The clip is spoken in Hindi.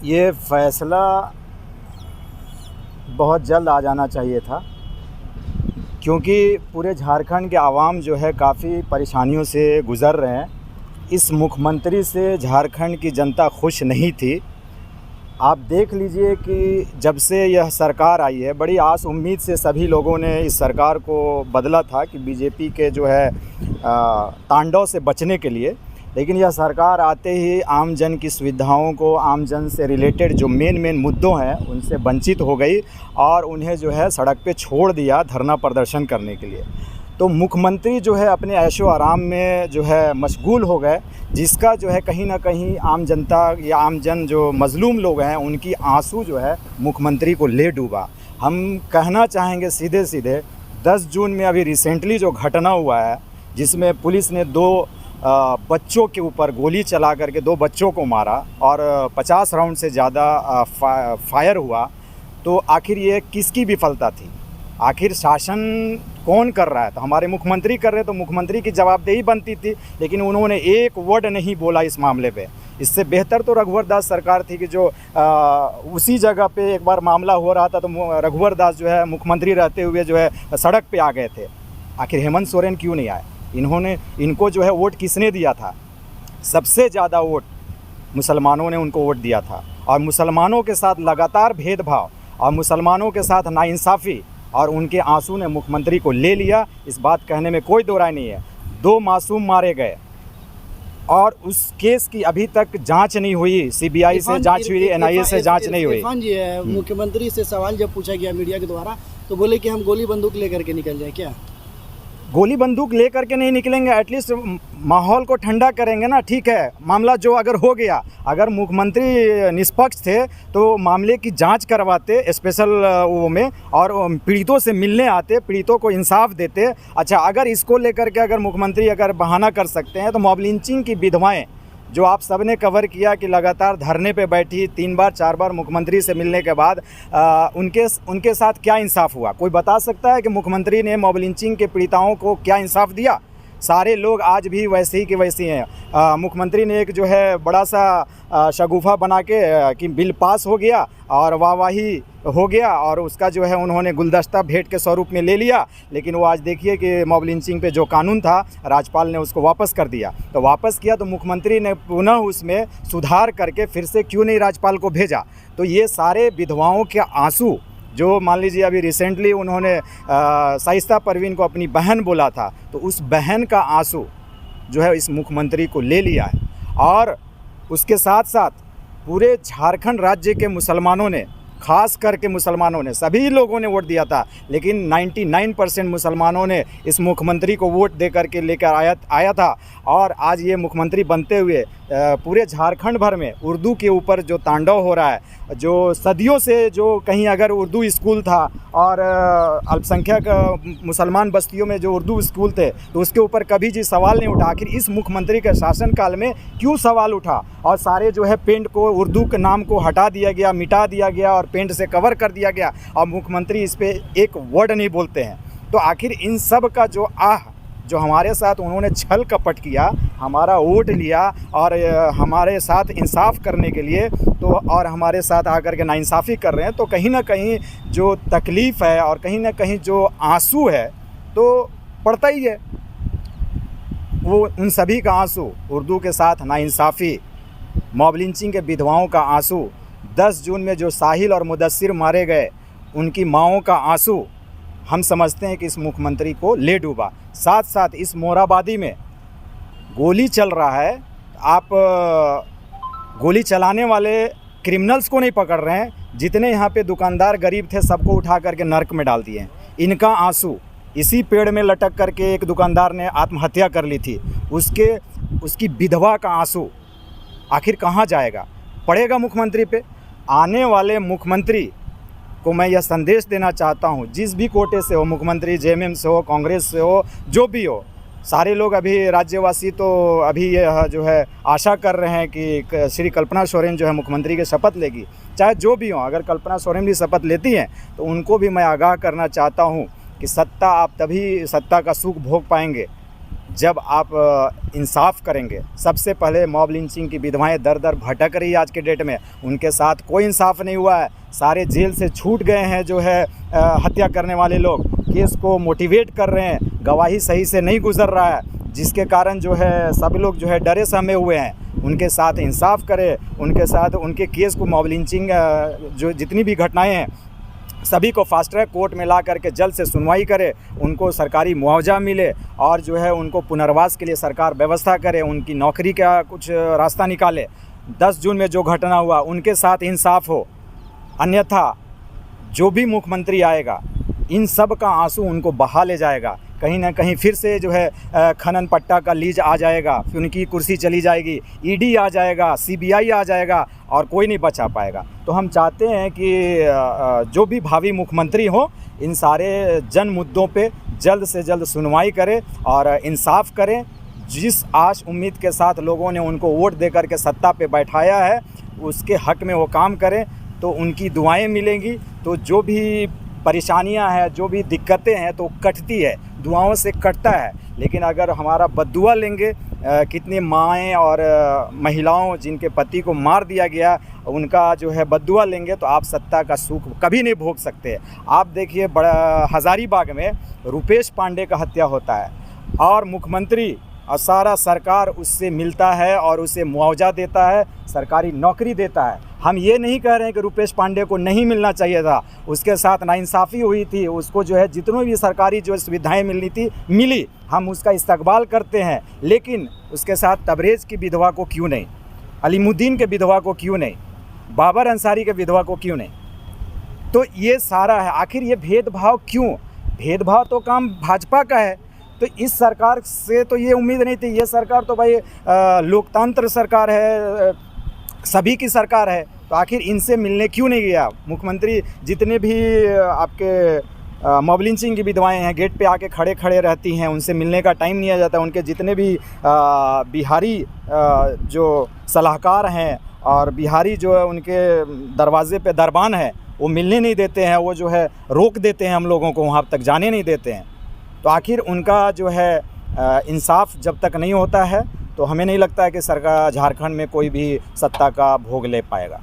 ये फ़ैसला बहुत जल्द आ जाना चाहिए था, क्योंकि पूरे झारखंड के आवाम जो है काफ़ी परेशानियों से गुज़र रहे हैं। इस मुख्यमंत्री से झारखंड की जनता खुश नहीं थी। आप देख लीजिए कि जब से यह सरकार आई है, बड़ी आस उम्मीद से सभी लोगों ने इस सरकार को बदला था कि बीजेपी के जो है तांडव से बचने के लिए। लेकिन यह सरकार आते ही आम जन की सुविधाओं को, आम जन से रिलेटेड जो मेन मुद्दों हैं उनसे वंचित हो गई और उन्हें जो है सड़क पे छोड़ दिया धरना प्रदर्शन करने के लिए। तो मुख्यमंत्री जो है अपने ऐशो आराम में जो है मशगूल हो गए, जिसका जो है कहीं न कहीं आम जनता या आम जन जो मज़लूम लोग हैं उनकी आंसू जो है मुख्यमंत्री को ले डूबा। हम कहना चाहेंगे सीधे-सीधे 10 जून में अभी रिसेंटली जो घटना हुआ है, जिसमें पुलिस ने 2 बच्चों के ऊपर गोली चला करके 2 बच्चों को मारा और 50 राउंड से ज़्यादा फायर हुआ, तो आखिर ये किसकी विफलता थी? आखिर शासन कौन कर रहा है? तो हमारे मुख्यमंत्री कर रहे, तो मुख्यमंत्री की जवाबदेही बनती थी, लेकिन उन्होंने एक वर्ड नहीं बोला इस मामले पे। इससे बेहतर तो रघुवर दास सरकार थी कि जो उसी जगह पे एक बार मामला हो रहा था तो रघुवर दास जो है मुख्यमंत्री रहते हुए जो है सड़क पे आ गए थे। आखिर हेमंत सोरेन क्यों नहीं आए? इनको जो है वोट किसने दिया था? सबसे ज़्यादा वोट मुसलमानों ने उनको वोट दिया था, और मुसलमानों के साथ लगातार भेदभाव और मुसलमानों के साथ नाइंसाफ़ी और उनके आंसू ने मुख्यमंत्री को ले लिया। इस बात कहने में कोई दो राय नहीं है। 2 मासूम मारे गए और उस केस की अभी तक जांच नहीं हुई। सीबीआई से जांच हुई, एनआईए से जांच नहीं हुई। इरफान जी, मुख्यमंत्री से सवाल जब पूछा गया मीडिया के द्वारा तो बोले कि हम गोली बंदूक लेकर के निकल जाए। क्या गोली बंदूक ले करके नहीं निकलेंगे? एटलीस्ट माहौल को ठंडा करेंगे ना। ठीक है, मामला जो अगर हो गया, अगर मुख्यमंत्री निष्पक्ष थे तो मामले की जांच करवाते स्पेशल वो में, और पीड़ितों से मिलने आते, पीड़ितों को इंसाफ देते। अच्छा, अगर इसको लेकर के अगर मुख्यमंत्री अगर बहाना कर सकते हैं तो मॉब लिंचिंग की विधवाएँ जो आप सबने कवर किया कि लगातार धरने पे बैठी 3 बार 4 बार मुख्यमंत्री से मिलने के बाद उनके साथ क्या इंसाफ हुआ? कोई बता सकता है कि मुख्यमंत्री ने मॉब लिंचिंग के पीड़िताओं को क्या इंसाफ दिया? सारे लोग आज भी वैसे ही के वैसे हैं। मुख्यमंत्री ने एक जो है बड़ा सा शगुफा बना के कि बिल पास हो गया और वाहवाही हो गया, और उसका जो है उन्होंने गुलदस्ता भेंट के स्वरूप में ले लिया। लेकिन वो आज देखिए कि मॉब लिंचिंग पे जो कानून था राज्यपाल ने उसको वापस कर दिया। तो वापस किया तो मुख्यमंत्री ने पुनः उसमें सुधार करके फिर से क्यों नहीं राज्यपाल को भेजा? तो ये सारे विधवाओं के आंसू, जो मान लीजिए अभी रिसेंटली उन्होंने शाइस्ता परवीन को अपनी बहन बोला था, तो उस बहन का आंसू जो है इस मुख्यमंत्री को ले लिया है। और उसके साथ साथ पूरे झारखंड राज्य के मुसलमानों ने, खास करके मुसलमानों ने, सभी लोगों ने वोट दिया था, लेकिन 99% मुसलमानों ने इस मुख्यमंत्री को वोट दे करके लेकर आया था। और आज ये मुख्यमंत्री बनते हुए पूरे झारखंड भर में उर्दू के ऊपर जो तांडव हो रहा है, जो सदियों से जो कहीं अगर उर्दू स्कूल था और अल्पसंख्यक मुसलमान बस्तियों में जो उर्दू स्कूल थे, तो उसके ऊपर कभी जी सवाल नहीं उठा। आखिर इस मुख्यमंत्री के शासनकाल में क्यों सवाल उठा? और सारे जो है पेंट को, उर्दू के नाम को हटा दिया गया, मिटा दिया गया और पेंट से कवर कर दिया गया, और मुख्यमंत्री इस पर एक वर्ड नहीं बोलते हैं। तो आखिर इन सब का जो हमारे साथ उन्होंने छल कपट किया, हमारा वोट लिया और हमारे साथ इंसाफ करने के लिए, तो और हमारे साथ आकर के नाइंसाफ़ी कर रहे हैं, तो कहीं ना कहीं जो तकलीफ़ है और कहीं ना कहीं जो आंसू है तो पड़ता ही है। वो उन सभी का आंसू, उर्दू के साथ नाइंसाफ़ी, मॉब लिंचिंग के विधवाओं का आंसू, 10 जून में जो साहिल और मुदस्सिर मारे गए उनकी माँओं का आंसू, हम समझते हैं कि इस मुख्यमंत्री को ले डूबा। साथ साथ इस मोराबादी में गोली चल रहा है, आप गोली चलाने वाले क्रिमिनल्स को नहीं पकड़ रहे हैं, जितने यहाँ पे दुकानदार गरीब थे सबको उठा करके नर्क में डाल दिए हैं। इनका आंसू, इसी पेड़ में लटक करके एक दुकानदार ने आत्महत्या कर ली थी, उसकी विधवा का आंसू आखिर कहाँ जाएगा? पड़ेगा मुख्यमंत्री पे। आने वाले मुख्यमंत्री को मैं यह संदेश देना चाहता हूँ, जिस भी कोटे से हो मुख्यमंत्री, जेएमएम से हो, कांग्रेस से हो, जो भी हो, सारे लोग अभी राज्यवासी तो अभी यह जो है आशा कर रहे हैं कि श्री कल्पना सोरेन जो है मुख्यमंत्री की शपथ लेगी। चाहे जो भी हो, अगर कल्पना सोरेन भी शपथ लेती हैं तो उनको भी मैं आगाह करना चाहता हूँ कि आप तभी सत्ता का सुख भोग पाएंगे जब आप इंसाफ करेंगे। सबसे पहले मॉब लिंचिंग की विधवाएं दर दर भटक रही है आज के डेट में, उनके साथ कोई इंसाफ नहीं हुआ है। सारे जेल से छूट गए हैं जो है हत्या करने वाले लोग, केस को मोटिवेट कर रहे हैं, गवाही सही से नहीं गुजर रहा है, जिसके कारण जो है सब लोग जो है डरे सहमे हुए हैं। उनके साथ इंसाफ करे, उनके साथ उनके केस को मॉब लिंचिंग जो जितनी भी घटनाएं हैं सभी को फास्ट ट्रैक कोर्ट में ला करके जल्द से सुनवाई करे, उनको सरकारी मुआवजा मिले और जो है उनको पुनर्वास के लिए सरकार व्यवस्था करे, उनकी नौकरी का कुछ रास्ता निकाले। 10 जून में जो घटना हुआ उनके साथ इंसाफ हो, अन्यथा जो भी मुख्यमंत्री आएगा इन सब का आंसू उनको बहा ले जाएगा। कहीं ना कहीं फिर से जो है खनन पट्टा का लीज आ जाएगा, फिर उनकी कुर्सी चली जाएगी, ईडी आ जाएगा, सीबीआई आ जाएगा और कोई नहीं बचा पाएगा। तो हम चाहते हैं कि जो भी भावी मुख्यमंत्री हो इन सारे जन मुद्दों पे जल्द से जल्द सुनवाई करें और इंसाफ करें। जिस आश उम्मीद के साथ लोगों ने उनको वोट दे करके सत्ता पे बैठाया है उसके हक में वो काम करें तो उनकी दुआएं मिलेंगी। तो जो भी परेशानियां हैं, जो भी दिक्कतें हैं तो कटती है, दुआओं से कटता है। लेकिन अगर हमारा बद्दुआ लेंगे, कितनी माएँ और महिलाओं जिनके पति को मार दिया गया उनका जो है बद्दुआ लेंगे तो आप सत्ता का सुख कभी नहीं भोग सकते। आप देखिए बड़ा हज़ारीबाग में रुपेश पांडे का हत्या होता है और मुख्यमंत्री और सारा सरकार उससे मिलता है और उसे मुआवजा देता है, सरकारी नौकरी देता है। हम ये नहीं कह रहे हैं कि रुपेश पांडे को नहीं मिलना चाहिए था, उसके साथ नाइंसाफ़ी हुई थी, उसको जो है जितनी भी सरकारी जो सुविधाएं मिलनी थी मिली, हम उसका इस्तकबाल करते हैं। लेकिन उसके साथ तबरेज़ की विधवा को क्यों नहीं, अलीमुद्दीन के विधवा को क्यों नहीं, बाबर अंसारी के विधवा को क्यों नहीं? तो ये सारा है, आखिर ये भेदभाव क्यों? भेदभाव तो काम भाजपा का है। तो इस सरकार से तो ये उम्मीद नहीं थी। ये सरकार तो भाई लोकतंत्र सरकार है, सभी की सरकार है, तो आखिर इनसे मिलने क्यों नहीं गया? मुख्यमंत्री जितने भी आपके मॉब लिंचिंग की विधवाएं हैं गेट पे आके खड़े खड़े रहती हैं, उनसे मिलने का टाइम नहीं आ जाता। उनके जितने भी बिहारी जो सलाहकार हैं और बिहारी जो है उनके दरवाजे पे दरबान है वो मिलने नहीं देते हैं, वो जो है रोक देते हैं, हम लोगों को वहाँ तक जाने नहीं देते हैं। तो आखिर उनका जो है इंसाफ जब तक नहीं होता है तो हमें नहीं लगता है कि सरकार झारखंड में कोई भी सत्ता का भोग ले पाएगा।